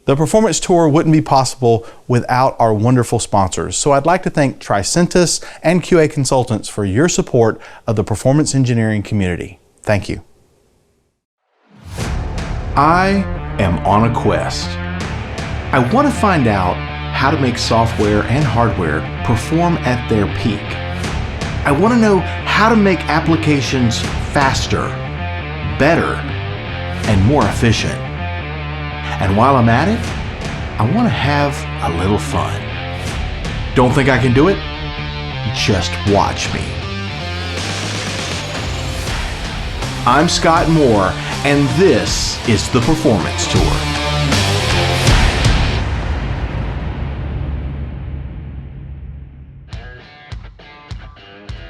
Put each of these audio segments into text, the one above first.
The Performance Tour wouldn't be possible without our wonderful sponsors. So I'd like to thank Tricentis and QA Consultants for your support of the performance engineering community. Thank you. I am on a quest. I want to find out how to make software and hardware perform at their peak. I want to know how to make applications faster, better, and more efficient. And while I'm at it, I want to have a little fun. Don't think I can do it? Just watch me. I'm Scott Moore, and this is the Performance Tour.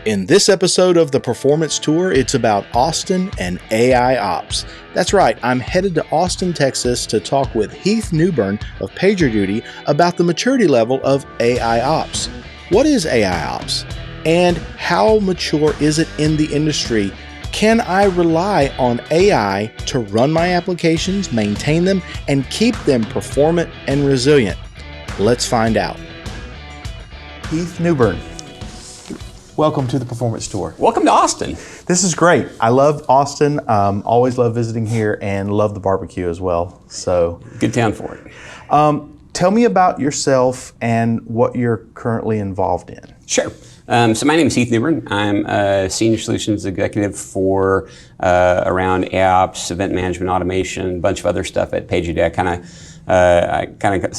In this episode of the Performance Tour, it's about Austin and AIOps. That's right, I'm headed to Austin, Texas to talk with Heath Newbern of PagerDuty about the maturity level of AIOps. What is AIOps? And how mature is it in the industry? Can I rely on AI to run my applications, maintain them, and keep them performant and resilient? Let's find out. Heath Newbern, welcome to the Performance Tour. Welcome to Austin. This is great. I love Austin. Always love visiting here and love the barbecue as well. So good town for it. Tell me about yourself and what you're currently involved in. Sure. So my name is Heath Newbern. I'm a senior solutions executive for around AIOps, event management, automation, a bunch of other stuff at PagerDuty. I kind of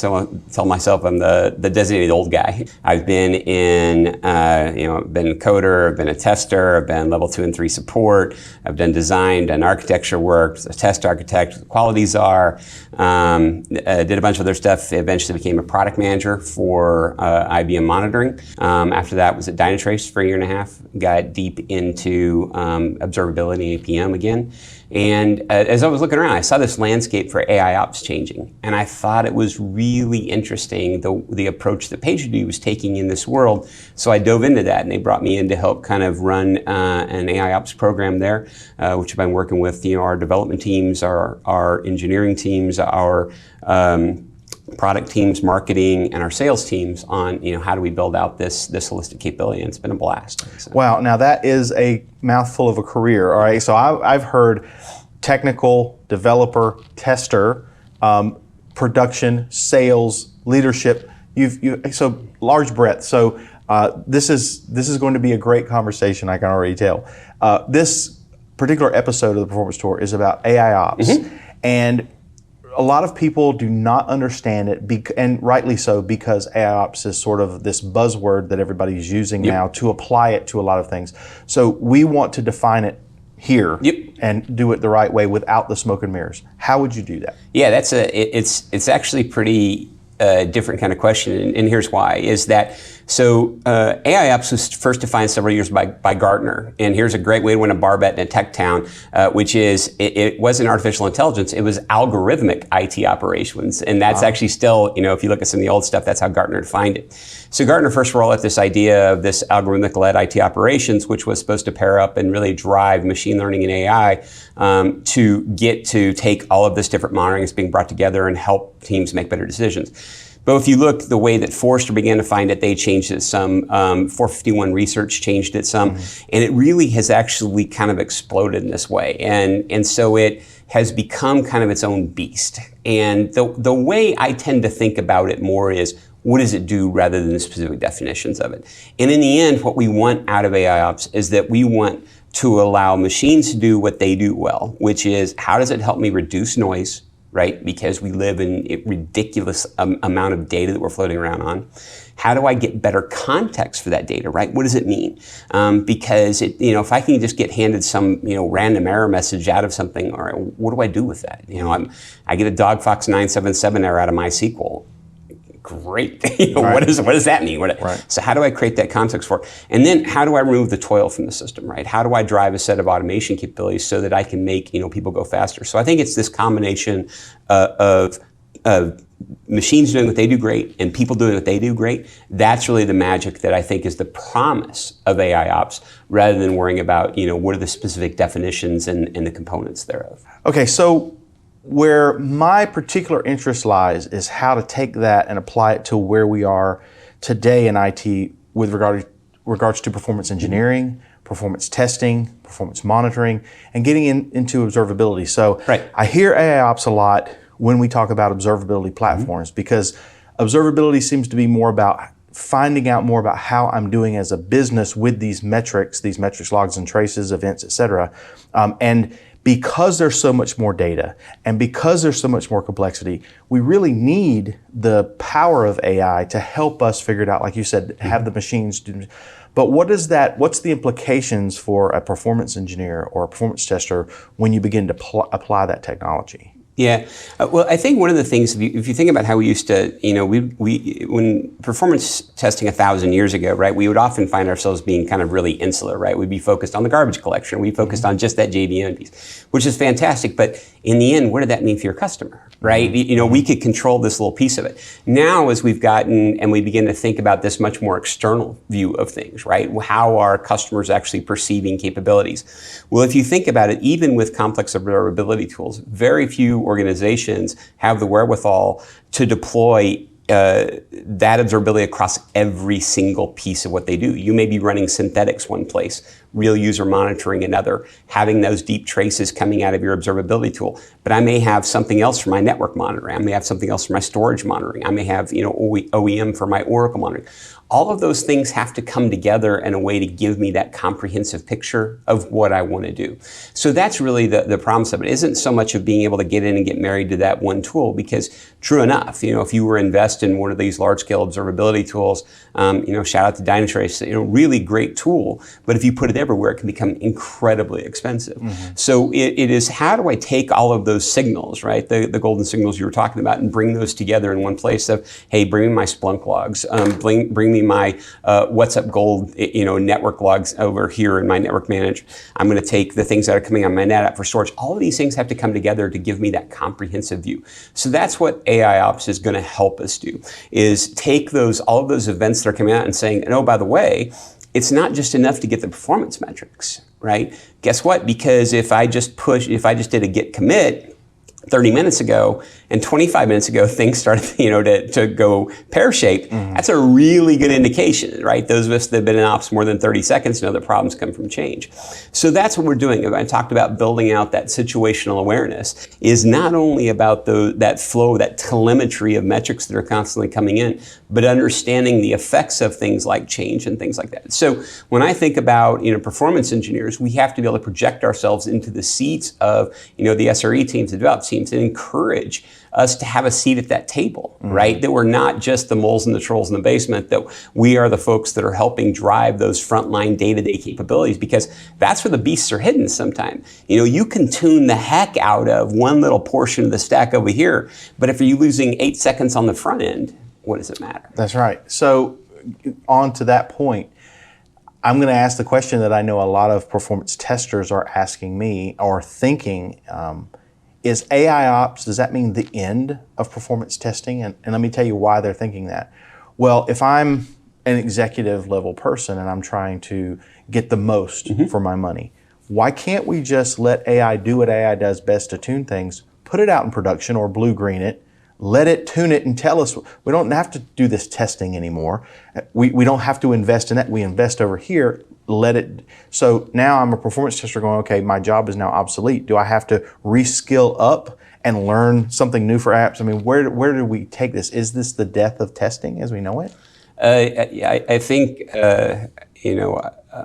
tell myself I'm the designated old guy. I've been in, been a coder, I've been a tester, I've been level 2 and 3 support, I've done design, done architecture work, a test architect, quality czar, did a bunch of other stuff, eventually became a product manager for IBM monitoring. After that was at Dynatrace for a year and a half, got deep into observability and APM again. And as I was looking around, I saw this landscape for AIOps changing. And I thought it was really interesting, the approach that PagerDuty was taking in this world. So I dove into that, and they brought me in to help kind of run an AIOps program there, which I've been working with our development teams, our engineering teams, our product teams, marketing, and our sales teams on how do we build out this holistic capability, and it's been a blast. So. Wow, now that is a mouthful of a career, all right? So I've heard technical, developer, tester, production, sales, leadership. So large breadth. So this is going to be a great conversation, I can already tell. This particular episode of the Performance Tour is about AIOps, and a lot of people do not understand it, and rightly so, because AIOps is sort of this buzzword that everybody's using now to apply it to a lot of things. So we want to define it here and do it the right way without the smoke and mirrors. How would you do that? Yeah, it's actually pretty different kind of question, and here's why. Is that AIOps was first defined several years by Gartner, and here's a great way to win a bar bet in a tech town, which is it wasn't artificial intelligence, it was algorithmic IT operations, and that's actually still, if you look at some of the old stuff, that's how Gartner defined it. So Gartner first rolled out this idea of this algorithmic-led IT operations, which was supposed to pair up and really drive machine learning and AI to get to take all of this different monitoring that's being brought together and help teams make better decisions. But if you look the way that Forrester began to find it, they changed it some. 451 Research changed it some, and it really has actually kind of exploded in this way. And so it has become kind of its own beast. And the way I tend to think about it more is, what does it do rather than the specific definitions of it? And in the end, what we want out of AIOps is that we want to allow machines to do what they do well, which is, how does it help me reduce noise? Right? Because we live in a ridiculous amount of data that we're floating around on. How do I get better context for that data, right? What does it mean? Because if I can just get handed some random error message out of something, all right, what do I do with that? I get a DogFox 977 error out of MySQL. Great. What does that mean? Right. So how do I create that context for it? And then how do I remove the toil from the system, right? How do I drive a set of automation capabilities so that I can make people go faster? So I think it's this combination of machines doing what they do great and people doing what they do great. That's really the magic that I think is the promise of AIOps, rather than worrying about what are the specific definitions and the components thereof. Okay, so where my particular interest lies is how to take that and apply it to where we are today in IT with regards to performance engineering, performance testing, performance monitoring, and getting into observability. So I hear AIOps a lot when we talk about observability platforms because observability seems to be more about finding out more about how I'm doing as a business with these metrics, logs and traces, events, et cetera. And because there's so much more data and because there's so much more complexity, we really need the power of AI to help us figure it out. Like you said, have the machines do. But what's the implications for a performance engineer or a performance tester when you begin to apply that technology? Yeah, well, I think one of the things, if you think about how we used to, when performance testing 1,000 years ago, right, we would often find ourselves being kind of really insular, right? We'd be focused on the garbage collection. We'd focused on just that JVM piece, which is fantastic. But in the end, what did that mean for your customer, right? We could control this little piece of it. Now, as we've gotten and we begin to think about this much more external view of things, right? How are customers actually perceiving capabilities? Well, if you think about it, even with complex observability tools, very few organizations have the wherewithal to deploy that observability across every single piece of what they do. You may be running synthetics one place, real user monitoring another, having those deep traces coming out of your observability tool. But I may have something else for my network monitoring. I may have something else for my storage monitoring. I may have OEM for my Oracle monitoring. All of those things have to come together in a way to give me that comprehensive picture of what I want to do. So that's really the promise of it. It isn't so much of being able to get in and get married to that one tool, because true enough, if you were to invest in one of these large-scale observability tools, shout out to Dynatrace, really great tool, but if you put it everywhere, it can become incredibly expensive. So it is, how do I take all of those signals, right, the golden signals you were talking about, and bring those together in one place of, hey, bring me my Splunk logs, bring me my What's Up Gold, network logs over here in my network manager. I'm going to take the things that are coming on my NetApp for storage. All of these things have to come together to give me that comprehensive view. So that's what AIOps is going to help us do, is take all of those events that are coming out and saying, and oh, by the way, it's not just enough to get the performance metrics, right? Guess what? Because if I just did a git commit 30 minutes ago and 25 minutes ago things started to go pear-shaped, that's a really good indication, right? Those of us that have been in ops more than 30 seconds know that problems come from change. So that's what we're doing. I talked about building out that situational awareness, is not only about that flow, that telemetry of metrics that are constantly coming in, but understanding the effects of things like change and things like that. So when I think about performance engineers, we have to be able to project ourselves into the seats of the SRE teams, the develop teams, and encourage us to have a seat at that table, right? That we're not just the moles and the trolls in the basement, that we are the folks that are helping drive those frontline day-to-day capabilities, because that's where the beasts are hidden sometimes. You can tune the heck out of one little portion of the stack over here, but if you're losing 8 seconds on the front end, what does it matter? That's right. So on to that point, I'm going to ask the question that I know a lot of performance testers are asking me or thinking, is AIOps, does that mean the end of performance testing? And let me tell you why they're thinking that. Well, if I'm an executive level person and I'm trying to get the most for my money, why can't we just let AI do what AI does best to tune things, put it out in production or blue-green it, let it tune it and tell us? We don't have to do this testing anymore. We don't have to invest in that. We invest over here, let it. So now I'm a performance tester going, okay, my job is now obsolete. Do I have to reskill up and learn something new for apps? I mean, where do we take this? Is this the death of testing as we know it? I think,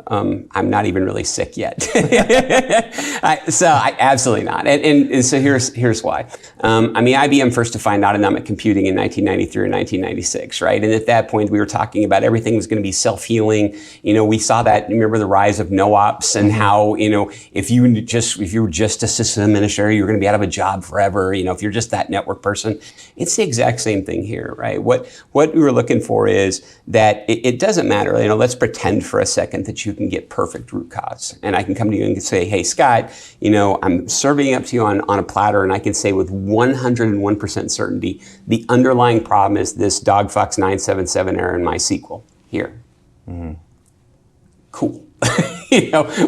I'm not even really sick yet. Absolutely not. And so here's why. IBM first defined autonomic computing in 1993 or 1996, right? And at that point, we were talking about everything was going to be self-healing. We saw that, remember the rise of no-ops and how, if you were just a system administrator, you were going to be out of a job forever. If you're just that network person, it's the exact same thing here, right? What we were looking for is that it doesn't matter. Let's pretend for a second that you can get perfect root cause. And I can come to you and say, hey, Scott, I'm serving it up to you on a platter, and I can say with 101% certainty, the underlying problem is this dogfox 977 error in MySQL here. Cool.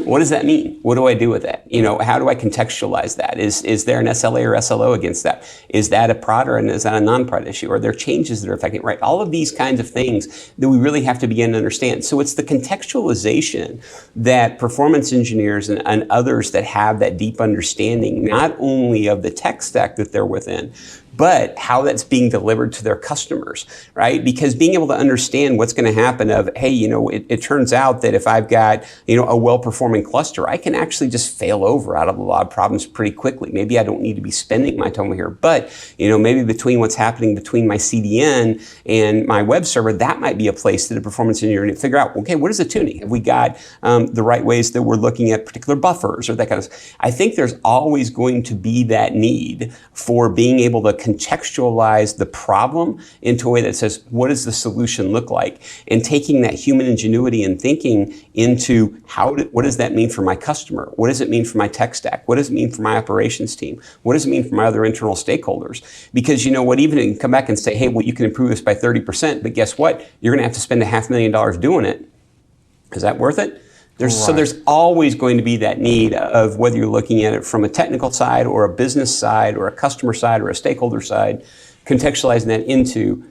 What does that mean? What do I do with that? How do I contextualize that? Is there an SLA or SLO against that? Is that a prod or is that a non-prod issue? Are there changes that are affecting it, right? All of these kinds of things that we really have to begin to understand. So it's the contextualization that performance engineers and others that have that deep understanding, not only of the tech stack that they're within, but how that's being delivered to their customers, right? Because being able to understand what's going to happen of, hey, it turns out that if I've got, a well-performing cluster, I can actually just fail over out of a lot of problems pretty quickly. Maybe I don't need to be spending my time here, but, maybe between what's happening between my CDN and my web server, that might be a place that a performance engineer need to figure out, okay, what is the tuning? Have we got the right ways that we're looking at particular buffers or that kind of stuff? I think there's always going to be that need for being able to contextualize the problem into a way that says, what does the solution look like? And taking that human ingenuity and thinking into what does that mean for my customer? What does it mean for my tech stack? What does it mean for my operations team? What does it mean for my other internal stakeholders? Because even if you come back and say, hey, well, you can improve this by 30%, but guess what? You're going to have to spend $500,000 doing it. Is that worth it? So there's always going to be that need of whether you're looking at it from a technical side or a business side or a customer side or a stakeholder side, contextualizing that into,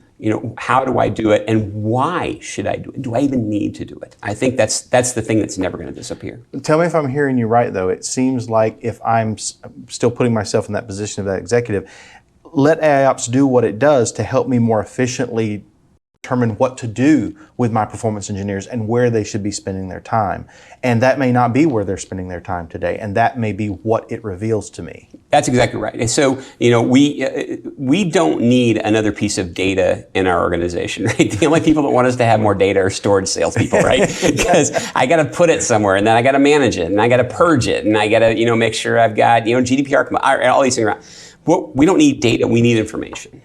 how do I do it and why should I do it? Do I even need to do it? I think that's the thing that's never going to disappear. Tell me if I'm hearing you right, though. It seems like if I'm still putting myself in that position of that executive, let AIOps do what it does to help me more efficiently determine what to do with my performance engineers and where they should be spending their time. And that may not be where they're spending their time today, and that may be what it reveals to me. That's exactly right. And so, we don't need another piece of data in our organization, right? The only people that want us to have more data are storage salespeople, right? Because I got to put it somewhere, and then I got to manage it, and I got to purge it, and I got to, make sure I've got, GDPR, all these things around. Well, we don't need data, we need information.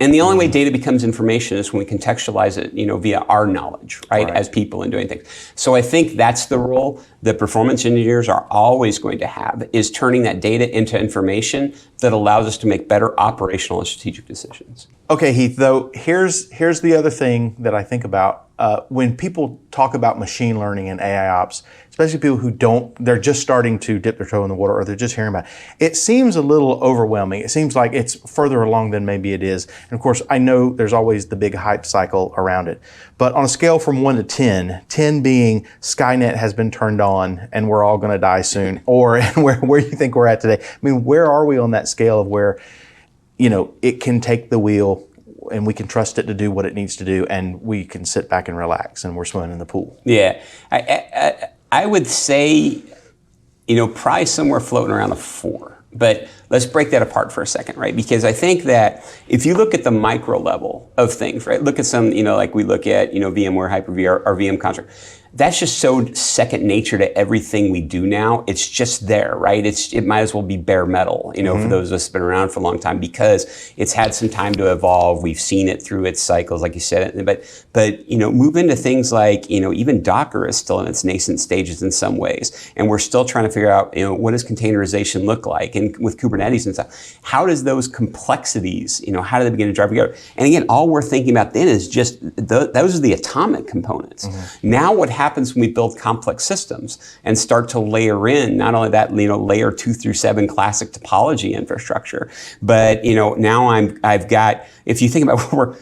And the only way data becomes information is when we contextualize it, via our knowledge, right, as people and doing things. So I think that's the role that performance engineers are always going to have, is turning that data into information that allows us to make better operational and strategic decisions. Okay, Heath, though, here's the other thing that I think about. When people talk about machine learning and AIOps, especially people who they're just starting to dip their toe in the water or they're just hearing about it, it seems a little overwhelming. It seems like it's further along than maybe it is. And of course, I know there's always the big hype cycle around it. But on a scale from 1 to 10, 10 being Skynet has been turned on and we're all going to die soon, or where you think we're at today. I mean, where are we on that scale of where, it can take the wheel and we can trust it to do what it needs to do, and we can sit back and relax, and we're swimming in the pool? Yeah, I would say, probably somewhere floating around a 4. But let's break that apart for a second, right? Because I think that if you look at the micro level of things, right? Look at some, like we look at, VMware Hyper-V, our VM construct. That's just so second nature to everything we do now. It's just there, right? It might as well be bare metal, for those of us who've been around for a long time, because it's had some time to evolve. We've seen it through its cycles, like you said. But move into things like, even Docker is still in its nascent stages in some ways. And we're still trying to figure out, what does containerization look like? And with Kubernetes and stuff, how does those complexities, how do they begin to drive together? And again, all we're thinking about then is just, those are the atomic components. Now what happens when we build complex systems and start to layer in not only that, layer 2 through 7 classic topology infrastructure, but now I've got, if you think about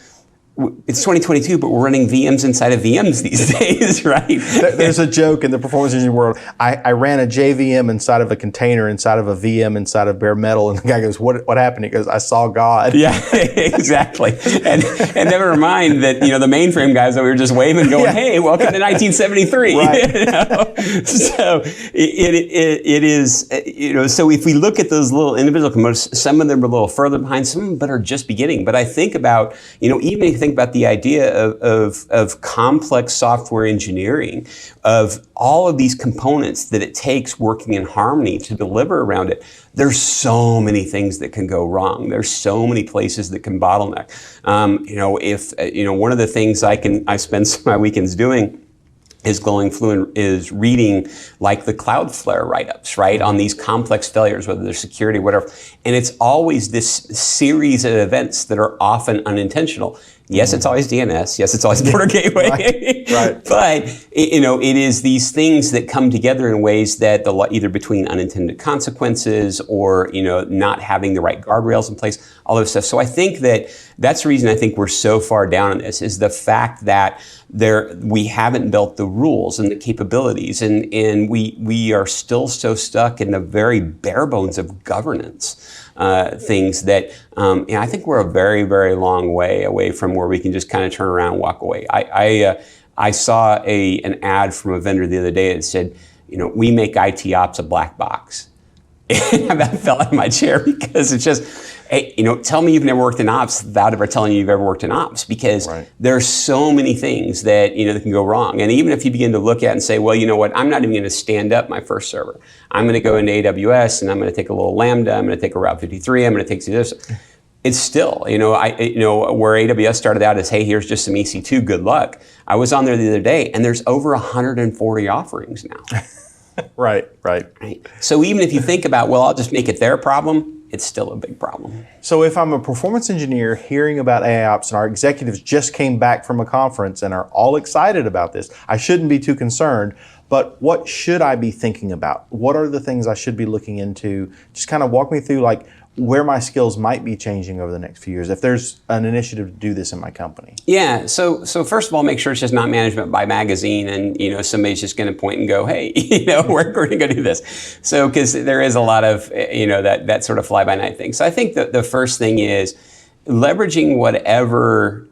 it's 2022, but we're running VMs inside of VMs these days, right? There's a joke in the performance engineering world. I ran a JVM inside of a container, inside of a VM, inside of bare metal, and the guy goes, "What happened?" He goes, "I saw God." Yeah, exactly. And never mind that the mainframe guys that we were just waving, going, "Hey, welcome to 1973." Right. So it is so if we look at those little individual components, some of them are a little further behind, some of them but are just beginning. But I think about even if you think about the idea of complex software engineering, of all of these components that it takes working in harmony to deliver around it, there's so many things that can go wrong. There's so many places that can bottleneck. One of the things I spend some of my weekends doing is going through and is reading like the Cloudflare write-ups, right, on these complex failures, whether they're security, whatever. And it's always this series of events that are often unintentional. Yes, it's always DNS. Yes, it's always border gateway. Right. But it is these things that come together in ways that either between unintended consequences or not having the right guardrails in place, all this stuff. So I think that's the reason I think we're so far down on this is the fact that we haven't built the rules and the capabilities, and we are still so stuck in the very bare bones of governance. Things that I think we're a very, very long way away from where we can just kind of turn around and walk away. I saw an ad from a vendor the other day that said, we make IT ops a black box. And I about fell out of my chair because it's just, hey, tell me you've never worked in ops without ever telling you you've ever worked in ops, because there's so many things that that can go wrong. And even if you begin to look at and say, well, you know what, I'm not even going to stand up my first server. I'm going to go into AWS and I'm going to take a little Lambda. I'm going to take a Route 53. I'm going to take this. It's still, where AWS started out as, hey, here's just some EC2, good luck. I was on there the other day and there's over 140 offerings now. Right. So even if you think about, well, I'll just make it their problem, it's still a big problem. So if I'm a performance engineer hearing about AIOps and our executives just came back from a conference and are all excited about this, I shouldn't be too concerned, but what should I be thinking about? What are the things I should be looking into? Just kind of walk me through where my skills might be changing over the next few years if there's an initiative to do this in my company. Yeah, so first of all, make sure it's just not management by magazine and somebody's just going to point and go, hey, we're going to go do this. So because there is a lot of that sort of fly by night thing. So I think the first thing is leveraging whatever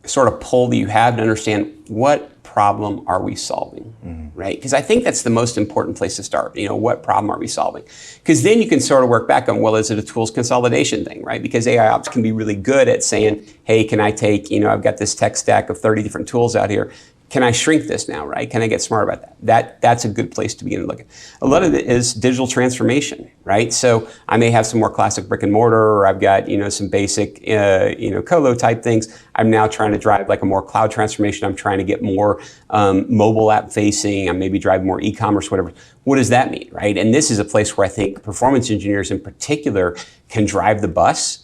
sort of pull that you have to understand what problem are we solving, right? Because I think that's the most important place to start. What problem are we solving? Because then you can sort of work back on, well, is it a tools consolidation thing, right? Because AIOps can be really good at saying, hey, can I take, I've got this tech stack of 30 different tools out here. Can I shrink this now, right? Can I get smart about that? That's a good place to begin to look at. A lot of it is digital transformation, right? So I may have some more classic brick and mortar, or I've got, some basic, colo type things. I'm now trying to drive a more cloud transformation. I'm trying to get more mobile app facing. I'm maybe drive more e-commerce, whatever. What does that mean, right? And this is a place where I think performance engineers in particular can drive the bus.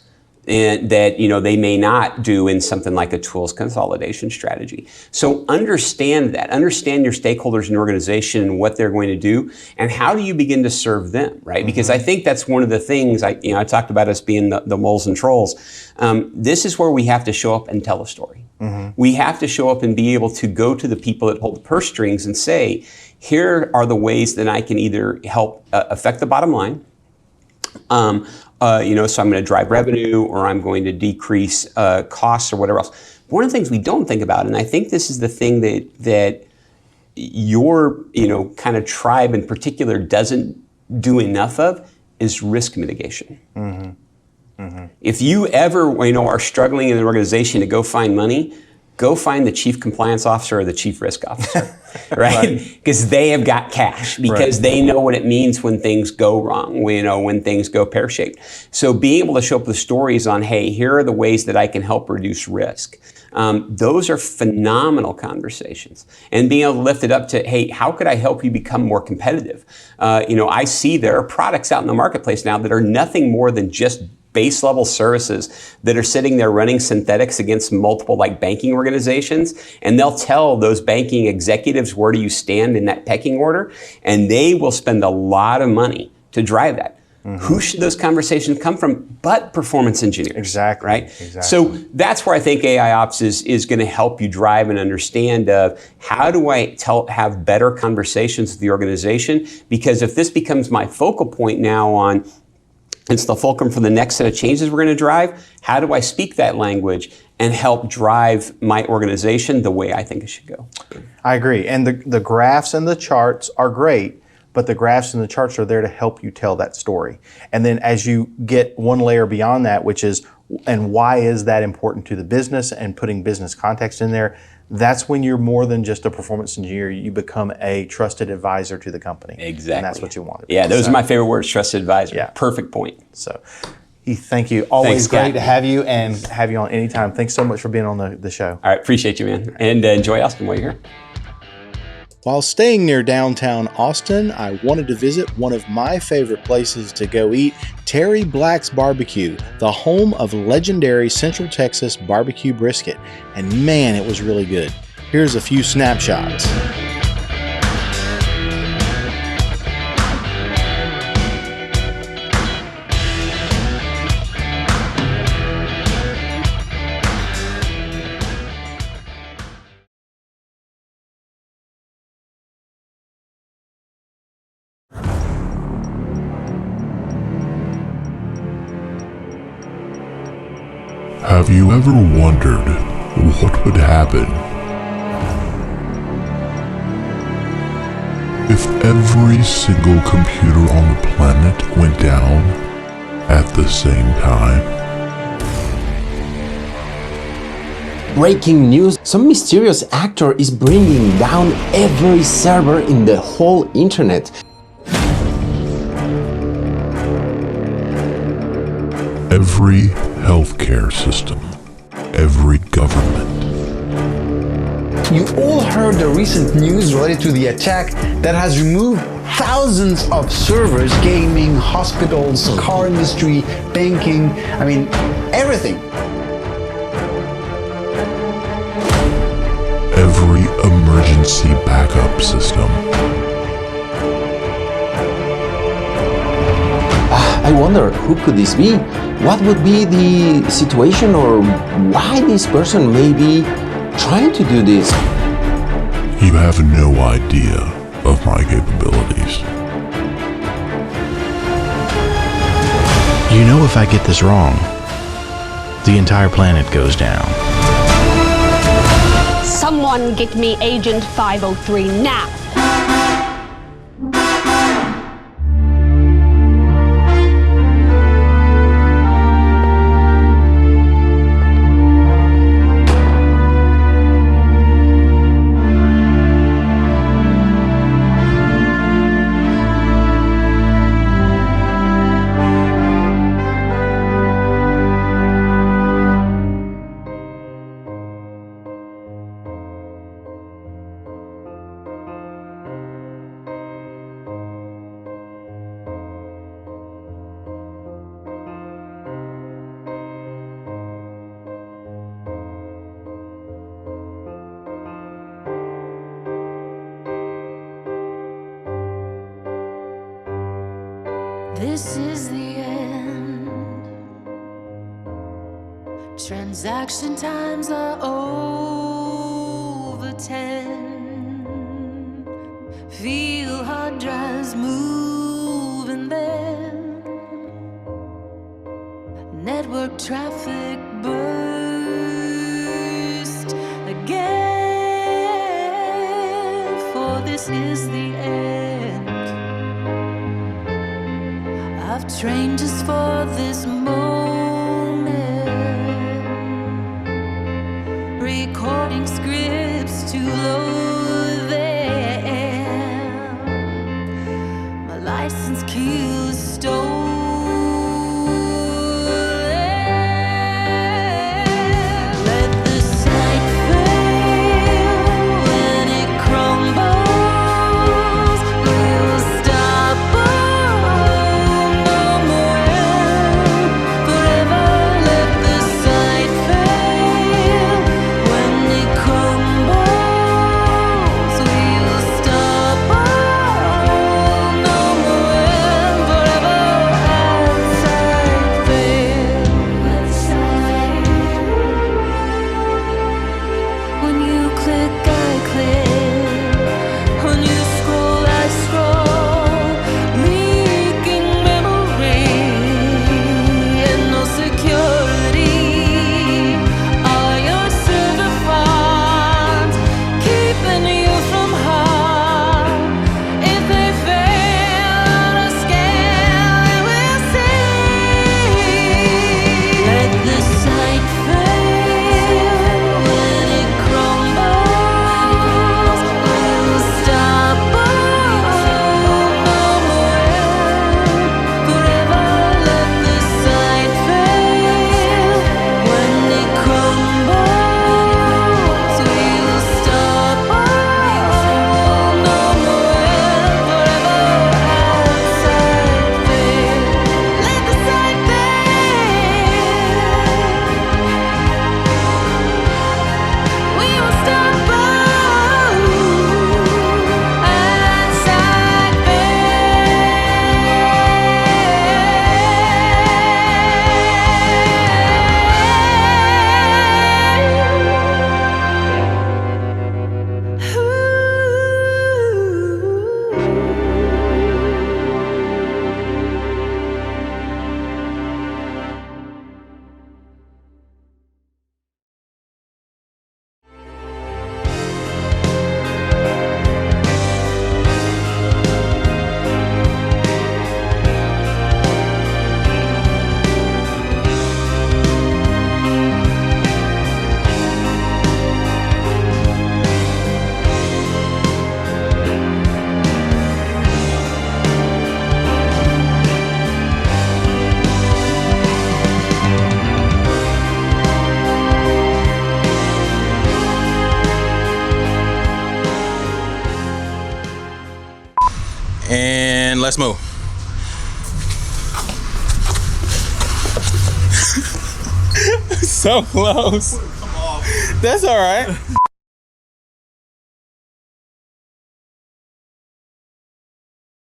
And that they may not do in something like a tools consolidation strategy. So understand that. Understand your stakeholders in your organization and what they're going to do, and how do you begin to serve them, right? Because I think that's one of the things I talked about us being the moles and trolls. This is where we have to show up and tell a story. We have to show up and be able to go to the people that hold the purse strings and say, here are the ways that I can either help affect the bottom line. So I'm going to drive revenue, or I'm going to decrease costs, or whatever else. But one of the things we don't think about, and I think this is the thing that your kind of tribe in particular doesn't do enough of, is risk mitigation. If you ever are struggling in an organization to go find money, go find the chief compliance officer or the chief risk officer, right? Because they have got cash, because they know what it means when things go wrong, when things go pear-shaped. So being able to show up with stories on, hey, here are the ways that I can help reduce risk. Those are phenomenal conversations. And being able to lift it up to, hey, how could I help you become more competitive? I see there are products out in the marketplace now that are nothing more than just base level services that are sitting there running synthetics against multiple banking organizations, and they'll tell those banking executives where do you stand in that pecking order, and they will spend a lot of money to drive that. Who should those conversations come from but performance engineers? Exactly. Right? Exactly. So that's where I think AIOps is going to help you drive and understand how do I have better conversations with the organization, because if this becomes my focal point now on it's the fulcrum for the next set of changes we're going to drive, how do I speak that language and help drive my organization the way I think it should go? I agree. And the graphs and the charts are great, but the graphs and the charts are there to help you tell that story. And then as you get one layer beyond that, which is, and why is that important to the business, and putting business context in there, that's when you're more than just a performance engineer. You become a trusted advisor to the company. Exactly. And that's what you want to be. Yeah, those are my favorite words, trusted advisor. Yeah. Perfect point. So, Heath, thank you. Always Thanks, great Scott. to have you, and have you on anytime. Thanks so much for being on the show. All right, appreciate you, man. And enjoy Austin while you're here. While staying near downtown Austin, I wanted to visit one of my favorite places to go eat, Terry Black's Barbecue, the home of legendary Central Texas barbecue brisket. And man, it was really good. Here's a few snapshots. Have you ever wondered what would happen if every single computer on the planet went down at the same time? Breaking news, some mysterious actor is bringing down every server in the whole internet. Every healthcare system, every government. You all heard the recent news related to the attack that has removed thousands of servers, gaming, hospitals, car industry, banking, I mean, everything. Every emergency backup system. I wonder, who could this be? What would be the situation, or why this person may be trying to do this? You have no idea of my capabilities. You know, if I get this wrong, the entire planet goes down. Someone get me Agent 503 now. This is the end. Transaction times are over 10. Feel hard drives moving there. Network traffic burst again. For this is the end. I've trained just for this moment, recording scripts to load them. My license key is stolen. Let the site fail. When it crumbles, we'll stop. And let's move. So close. That's all right.